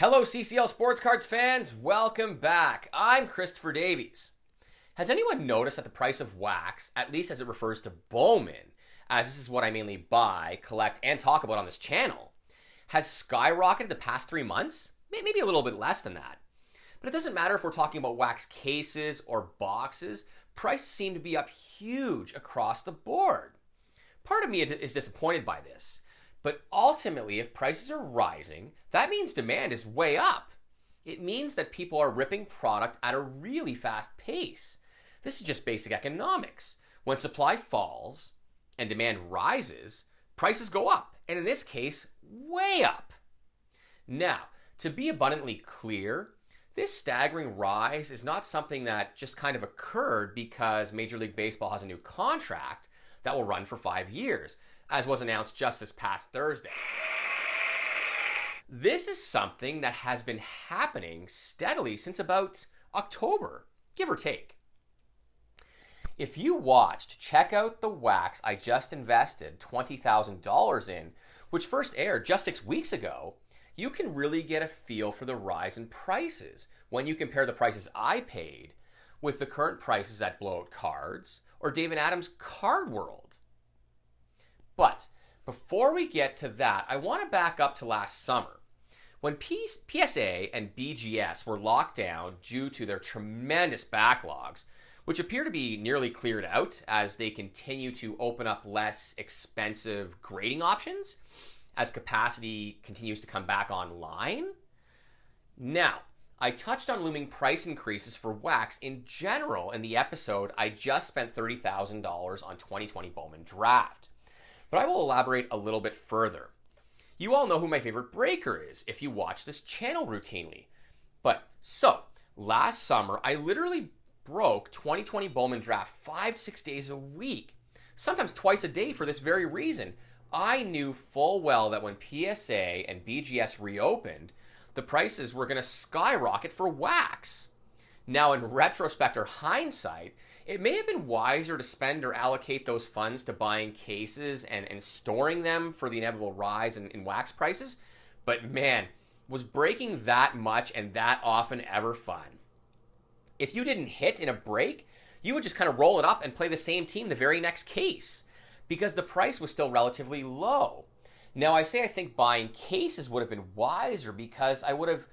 Hello, CCL Sports Cards fans. Welcome back. I'm Christopher Davies. Has anyone noticed that the price of wax, at least as it refers to Bowman, as this is what I mainly buy, collect, and talk about on this channel, has skyrocketed the past 3 months? Maybe a little bit less than that. But it doesn't matter if we're talking about wax cases or boxes, prices seem to be up huge across the board. Part of me is disappointed by this. But ultimately, if prices are rising, that means demand is way up. It means that people are ripping product at a really fast pace. This is just basic economics. When supply falls and demand rises, prices go up, and in this case, way up. Now, to be abundantly clear, this staggering rise is not something that just kind of occurred because Major League Baseball has a new contract that will run for 5 years, as was announced just this past Thursday. This is something that has been happening steadily since about October, give or take. If you watched Check Out the Wax I Just Invested $20,000 in, which first aired just 6 weeks ago, you can really get a feel for the rise in prices when you compare the prices I paid with the current prices at Blowout Cards or David Adams' Card World. But before we get to that, I want to back up to last summer when PSA and BGS were locked down due to their tremendous backlogs, which appear to be nearly cleared out as they continue to open up less expensive grading options as capacity continues to come back online. Now, I touched on looming price increases for wax in general in the episode I just spent $30,000 on 2020 Bowman Draft. But I will elaborate a little bit further. You all know who my favorite breaker is if you watch this channel routinely. So, last summer, I literally broke 2020 Bowman Draft 5 to 6 days a week, sometimes twice a day for this very reason. I knew full well that when PSA and BGS reopened, the prices were going to skyrocket for wax. Now, in retrospect or hindsight, it may have been wiser to spend or allocate those funds to buying cases and storing them for the inevitable rise in wax prices. But man, was breaking that much and that often ever fun? If you didn't hit in a break, you would just kind of roll it up and play the same team the very next case because the price was still relatively low. Now, I think buying cases would have been wiser because I would have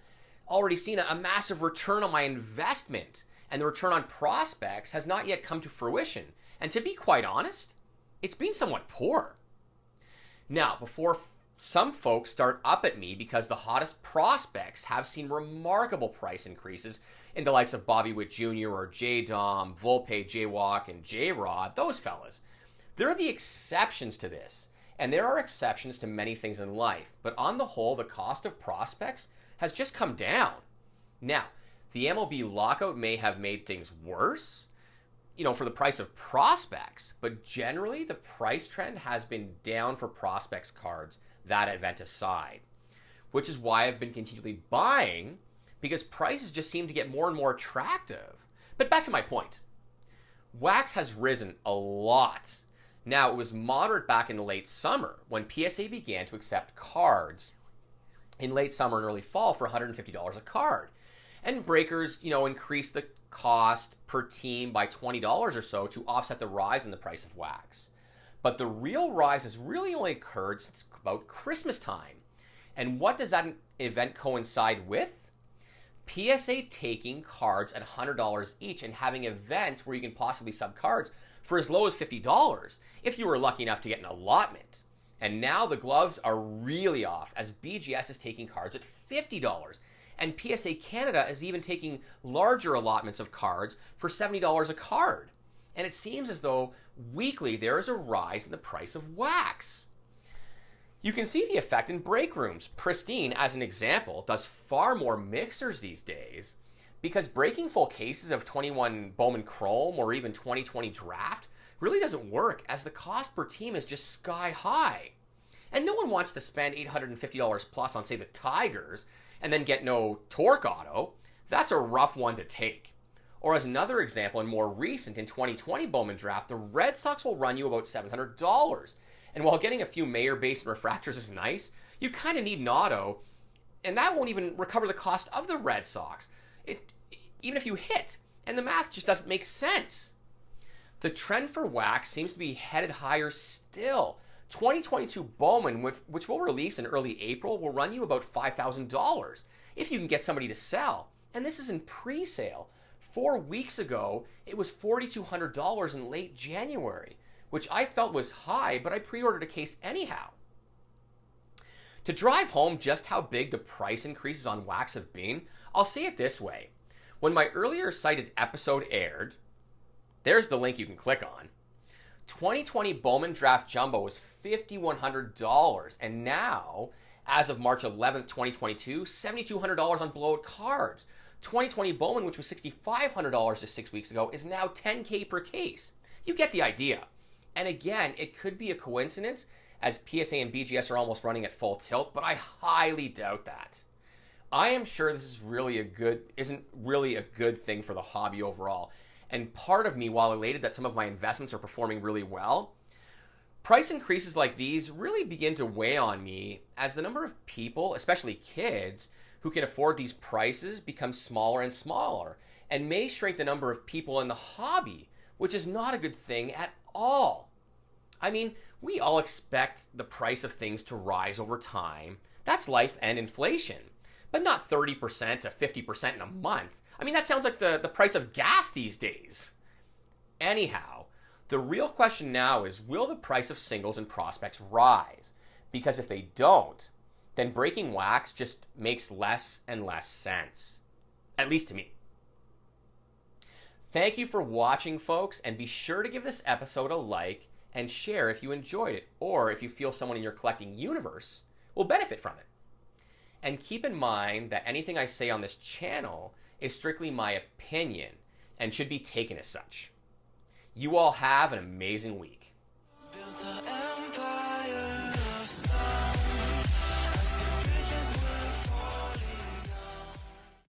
already seen a massive return on my investment, and the return on prospects has not yet come to fruition. And to be quite honest, it's been somewhat poor. Now, before some folks start up at me because the hottest prospects have seen remarkable price increases in the likes of Bobby Witt Jr. or J-Dom, Volpe, J-Walk, and J-Rod, those fellas. They're the exceptions to this. And there are exceptions to many things in life. But on the whole, the cost of prospects has just come down. Now, the MLB lockout may have made things worse, for the price of prospects, but generally the price trend has been down for prospects cards, that event aside, which is why I've been continually buying because prices just seem to get more and more attractive. But back to my point. Wax has risen a lot. Now, it was moderate back in the late summer when PSA began to accept cards in late summer and early fall for $150 a card. And breakers, increased the cost per team by $20 or so to offset the rise in the price of wax. But the real rise has really only occurred since about Christmas time. And what does that event coincide with? PSA taking cards at $100 each and having events where you can possibly sub cards for as low as $50 if you were lucky enough to get an allotment. And now the gloves are really off as BGS is taking cards at $50. And PSA Canada is even taking larger allotments of cards for $70 a card. And it seems as though weekly there is a rise in the price of wax. You can see the effect in break rooms. Pristine, as an example, does far more mixers these days because breaking full cases of 21 Bowman Chrome or even 2020 Draft really doesn't work as the cost per team is just sky high. And no one wants to spend $850 plus on, say, the Tigers and then get no Torque Auto. That's a rough one to take. Or as another example, and more recent, in 2020 Bowman Draft, the Red Sox will run you about $700. And while getting a few Mayer base and refractors is nice, you kind of need an auto And that won't even recover the cost of the Red Sox, even if you hit. And the math just doesn't make sense. The trend for wax seems to be headed higher still. 2022 Bowman, which will release in early April, will run you about $5,000 if you can get somebody to sell. And this is in pre-sale. 4 weeks ago, it was $4,200 in late January, which I felt was high, but I pre-ordered a case anyhow. To drive home just how big the price increases on wax have been, I'll say it this way. When my earlier cited episode aired, there's the link you can click on. 2020 Bowman Draft Jumbo was $5,100, and now, as of March 11th, 2022, $7,200 on blowout cards. 2020 Bowman, which was $6,500 just 6 weeks ago, is now $10K per case. You get the idea. And again, it could be a coincidence, as PSA and BGS are almost running at full tilt, but I highly doubt that. I am sure this isn't really a good thing for the hobby overall. And part of me, while elated that some of my investments are performing really well, price increases like these really begin to weigh on me as the number of people, especially kids, who can afford these prices becomes smaller and smaller and may shrink the number of people in the hobby, which is not a good thing at all. I mean, we all expect the price of things to rise over time. That's life and inflation, but not 30% to 50% in a month. I mean, that sounds like the price of gas these days. Anyhow, the real question now is, will the price of singles and prospects rise? Because if they don't, then breaking wax just makes less and less sense. At least to me. Thank you for watching, folks, and be sure to give this episode a like and share if you enjoyed it, or if you feel someone in your collecting universe will benefit from it. And keep in mind that anything I say on this channel is strictly my opinion and should be taken as such. You all have an amazing week.